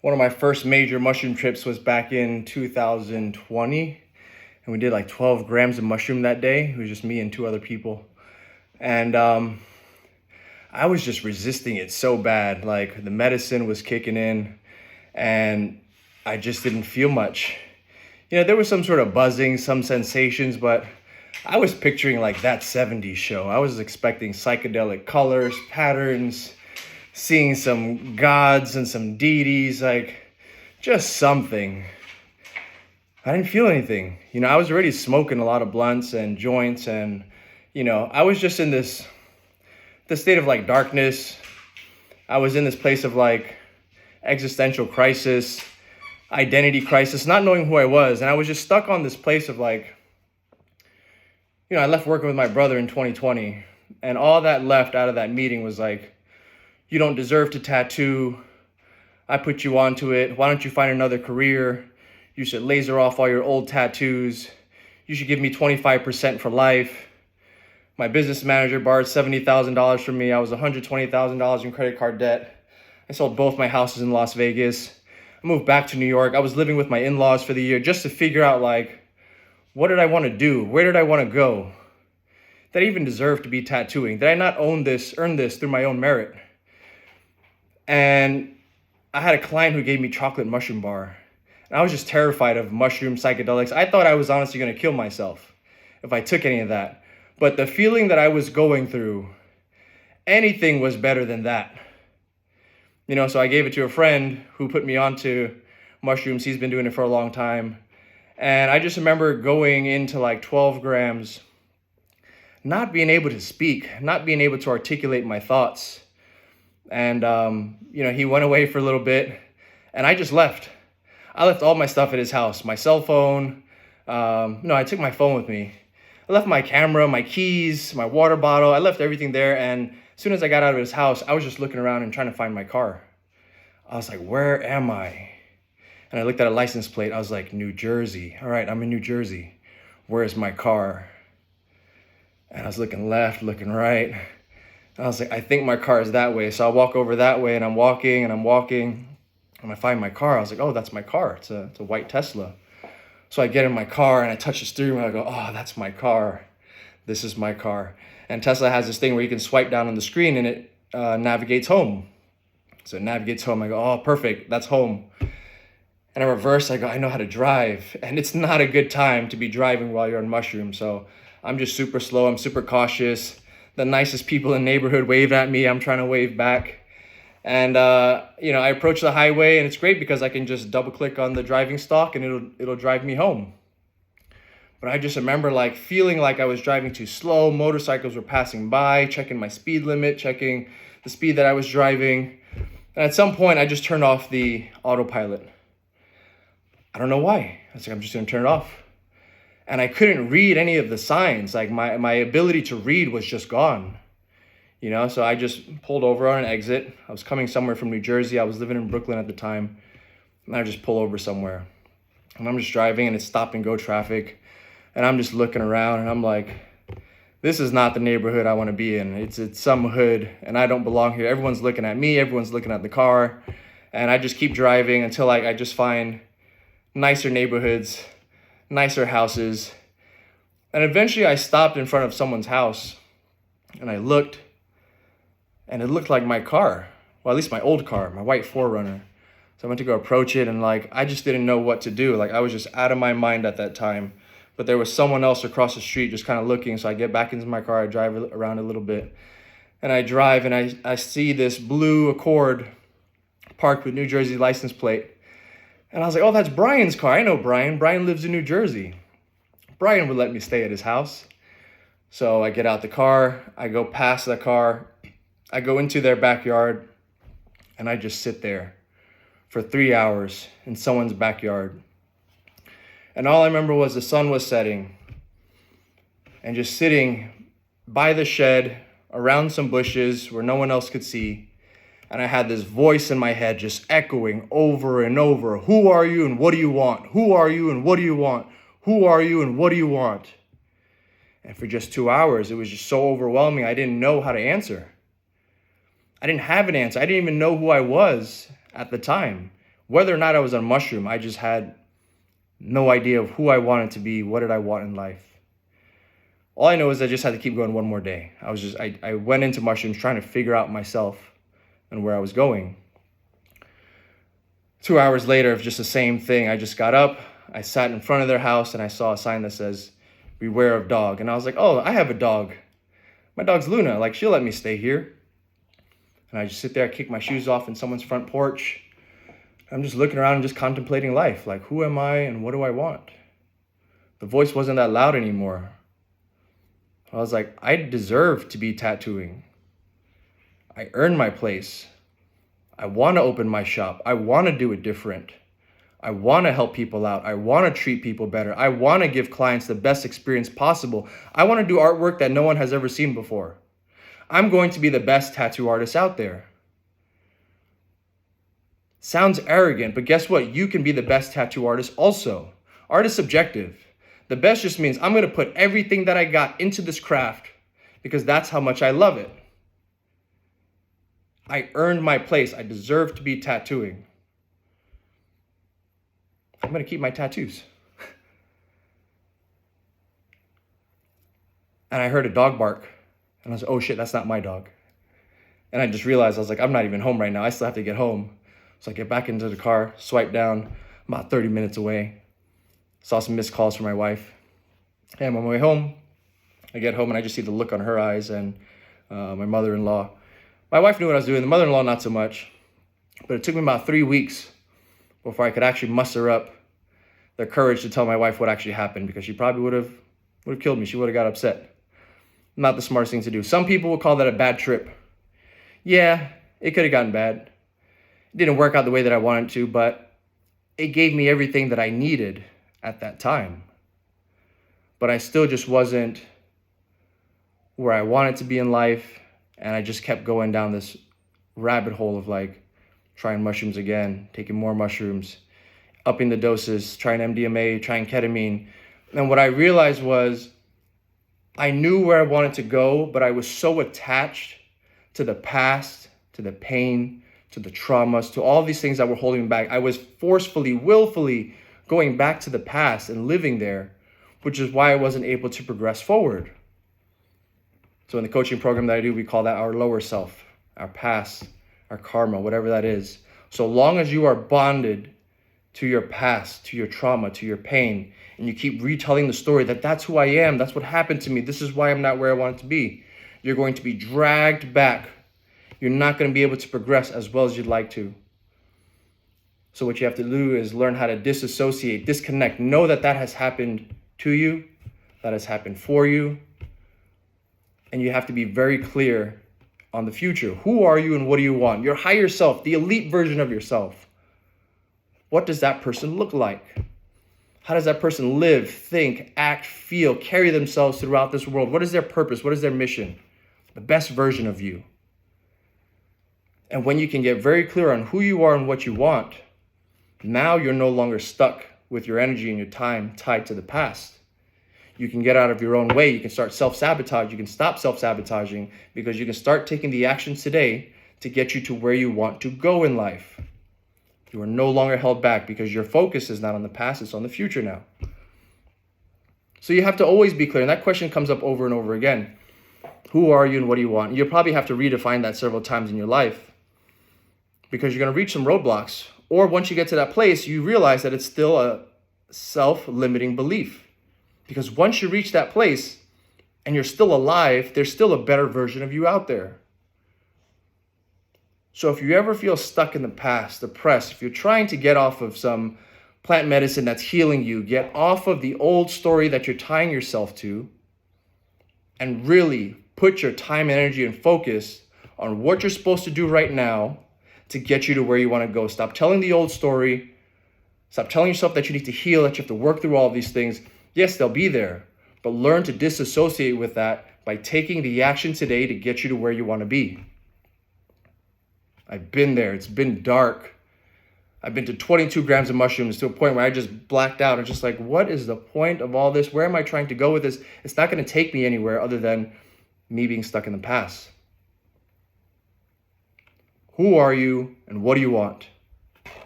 One of my first major mushroom trips was back in 2020, and we did like 12 grams of mushroom that day. It was just me and two other people. And I was just resisting it so bad. Like the medicine was kicking in, and I just didn't feel much. There was some sort of buzzing, some sensations, but I was picturing like that 70s show. I was expecting psychedelic colors, patterns, seeing some gods and some deities, like just something. I didn't feel anything. I was already smoking a lot of blunts and joints, and I was just in this state of like darkness. I was in this place of like existential crisis, identity crisis, not knowing who I was. And I was just stuck on this place of like, I left working with my brother in 2020, and all that left out of that meeting was like, you don't deserve to tattoo. I put you onto it. Why don't you find another career? You should laser off all your old tattoos. You should give me 25% for life. My business manager borrowed $70,000 from me. I was $120,000 in credit card debt. I sold both my houses in Las Vegas. I moved back to New York. I was living with my in-laws for the year just to figure out like, what did I want to do? Where did I want to go? Did I even deserve to be tattooing? Did I not earn this through my own merit? And I had a client who gave me chocolate mushroom bar. And I was just terrified of mushroom psychedelics. I thought I was honestly going to kill myself if I took any of that. But the feeling that I was going through, anything was better than that. So I gave it to a friend who put me onto mushrooms. He's been doing it for a long time. And I just remember going into like 12 grams, not being able to speak, not being able to articulate my thoughts. And, he went away for a little bit, and I just left. I left all my stuff at his house, my cell phone. I took my phone with me. I left my camera, my keys, my water bottle. I left everything there. And as soon as I got out of his house, I was just looking around and trying to find my car. I was like, where am I? And I looked at a license plate. I was like, New Jersey. All right, I'm in New Jersey. Where's my car? And I was looking left, looking right. And I was like, I think my car is that way. So I walk over that way, and I'm walking. And I find my car. I was like, oh, that's my car. It's a white Tesla. So I get in my car, and I touch the steering wheel. I go, oh, that's my car. This is my car. And Tesla has this thing where you can swipe down on the screen, and it navigates home. So it navigates home. I go, oh, perfect. That's home. And I reverse. I go, I know how to drive. And it's not a good time to be driving while you're on mushrooms. So I'm just super slow. I'm super cautious. The nicest people in the neighborhood wave at me. I'm trying to wave back. And, I approach the highway, and it's great because I can just double click on the driving stalk and it'll drive me home. But I just remember like feeling like I was driving too slow. Motorcycles were passing by, checking my speed limit, checking the speed that I was driving. And at some point I just turned off the autopilot. I don't know why. I was like, I'm just going to turn it off. And I couldn't read any of the signs. Like my ability to read was just gone. So I just pulled over on an exit. I was coming somewhere from New Jersey. I was living in Brooklyn at the time. And I just pull over somewhere. And I'm just driving, and it's stop and go traffic. And I'm just looking around, and I'm like, this is not the neighborhood I want to be in. It's some hood, and I don't belong here. Everyone's looking at me. Everyone's looking at the car. And I just keep driving until I just find nicer neighborhoods, nicer houses. And eventually I stopped in front of someone's house, and I looked, and it looked like my car. Well, at least my old car, my white 4Runner. So I went to go approach it, and like, I just didn't know what to do. Like, I was just out of my mind at that time. But there was someone else across the street just kind of looking. So I get back into my car, I drive around a little bit. And I drive, and I see this blue Accord parked with New Jersey license plate. And I was like, oh, that's Brian's car. I know Brian. Brian lives in New Jersey. Brian would let me stay at his house. So I get out the car. I go past the car. I go into their backyard. And I just sit there for 3 hours in someone's backyard. And all I remember was the sun was setting. And just sitting by the shed around some bushes where no one else could see. And I had this voice in my head just echoing over and over. Who are you and what do you want? Who are you and what do you want? Who are you and what do you want? And for just 2 hours, it was just so overwhelming. I didn't know how to answer. I didn't have an answer. I didn't even know who I was at the time. Whether or not I was on mushroom, I just had no idea of who I wanted to be. What did I want in life? All I know is I just had to keep going one more day. I went into mushrooms trying to figure out myself and where I was going. 2 hours later, just the same thing. I just got up, I sat in front of their house, and I saw a sign that says, "Beware of dog." And I was like, oh, I have a dog. My dog's Luna. Like, she'll let me stay here. And I just sit there, I kick my shoes off in someone's front porch. I'm just looking around and just contemplating life. Like, who am I and what do I want? The voice wasn't that loud anymore. I was like, I deserve to be tattooing. I earned my place. I want to open my shop. I want to do it different. I want to help people out. I want to treat people better. I want to give clients the best experience possible. I want to do artwork that no one has ever seen before. I'm going to be the best tattoo artist out there. Sounds arrogant, but guess what? You can be the best tattoo artist also. Art is subjective. The best just means I'm going to put everything that I got into this craft because that's how much I love it. I earned my place. I deserve to be tattooing. I'm going to keep my tattoos. And I heard a dog bark. And I was like, oh shit, that's not my dog. And I just realized, I was like, I'm not even home right now. I still have to get home. So I get back into the car, swipe down, about 30 minutes away. Saw some missed calls from my wife. And on my way home, I get home and I just see the look on her eyes and my mother-in-law. My wife knew what I was doing. The mother-in-law, not so much. But it took me about 3 weeks before I could actually muster up the courage to tell my wife what actually happened, because she probably would have killed me. She would have got upset. Not the smartest thing to do. Some people would call that a bad trip. Yeah, it could have gotten bad. It didn't work out the way that I wanted to, but it gave me everything that I needed at that time. But I still just wasn't where I wanted to be in life, and I just kept going down this rabbit hole of like trying mushrooms again, taking more mushrooms, upping the doses, trying MDMA, trying ketamine. And what I realized was I knew where I wanted to go, but I was so attached to the past, to the pain, to the traumas, to all these things that were holding me back. I was forcefully, willfully going back to the past and living there, which is why I wasn't able to progress forward. So in the coaching program that I do, we call that our lower self, our past, our karma, whatever that is. So long as you are bonded to your past, to your trauma, to your pain, and you keep retelling the story that that's who I am, that's what happened to me, this is why I'm not where I wanted to be, you're going to be dragged back. You're not going to be able to progress as well as you'd like to. So what you have to do is learn how to disassociate, disconnect, know that that has happened to you, that has happened for you, and you have to be very clear on the future. Who are you and what do you want? Your higher self, the elite version of yourself. What does that person look like? How does that person live, think, act, feel, carry themselves throughout this world? What is their purpose? What is their mission? The best version of you. And when you can get very clear on who you are and what you want, now you're no longer stuck with your energy and your time tied to the past. You can get out of your own way. You can start self-sabotage. You can stop self-sabotaging because you can start taking the actions today to get you to where you want to go in life. You are no longer held back because your focus is not on the past, it's on the future now. So you have to always be clear. And that question comes up over and over again. Who are you and what do you want? You'll probably have to redefine that several times in your life because you're going to reach some roadblocks. Or once you get to that place, you realize that it's still a self-limiting belief. Because once you reach that place and you're still alive, there's still a better version of you out there. So if you ever feel stuck in the past, depressed, if you're trying to get off of some plant medicine that's healing you, get off of the old story that you're tying yourself to, and really put your time, energy, and focus on what you're supposed to do right now to get you to where you want to go. Stop telling the old story. Stop telling yourself that you need to heal, that you have to work through all of these things. Yes, they'll be there, but learn to disassociate with that by taking the action today to get you to where you want to be. I've been there. It's been dark. I've been to 22 grams of mushrooms to a point where I just blacked out and just like, what is the point of all this? Where am I trying to go with this? It's not going to take me anywhere other than me being stuck in the past. Who are you and what do you want?